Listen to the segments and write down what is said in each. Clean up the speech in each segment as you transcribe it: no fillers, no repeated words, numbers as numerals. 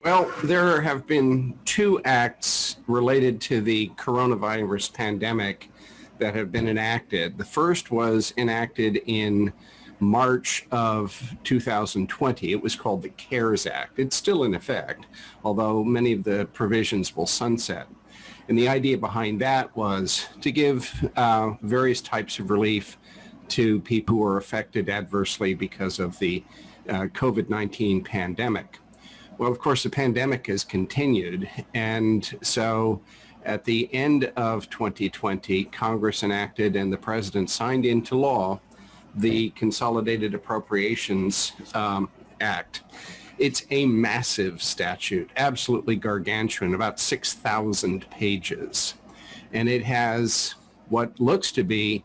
Well, there have been two acts related to the coronavirus pandemic that have been enacted. The first was enacted in March of 2020. It was called the CARES Act. It's still in effect, although many of the provisions will sunset. And the idea behind that was to give various types of relief to people who are affected adversely because of the COVID-19 pandemic. Well, of course, the pandemic has continued, and so at the end of 2020, Congress enacted and the President signed into law the Consolidated Appropriations Act. It's a massive statute, absolutely gargantuan, about 6,000 pages, and it has what looks to be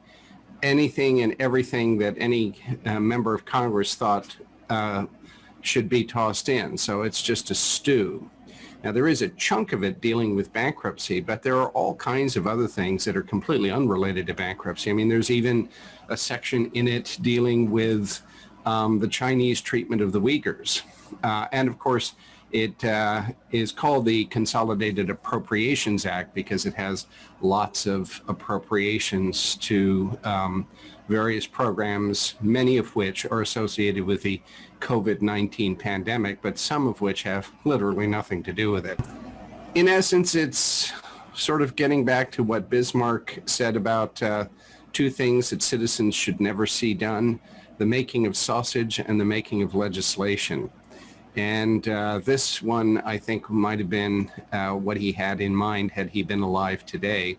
anything and everything that any member of Congress thought should be tossed in. So it's just a stew. Now, there is a chunk of it dealing with bankruptcy, but there are all kinds of other things that are completely unrelated to bankruptcy. I mean, there's even a section in it dealing with the Chinese treatment of the Uyghurs. And of course, it is called the Consolidated Appropriations Act because it has lots of appropriations to various programs, many of which are associated with the COVID-19 pandemic, but some of which have literally nothing to do with it. In essence, it's sort of getting back to what Bismarck said about two things that citizens should never see done: the making of sausage and the making of legislation. And this one, I think, might have been what he had in mind had he been alive today,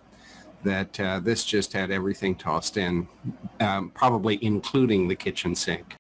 that this just had everything tossed in, probably including the kitchen sink.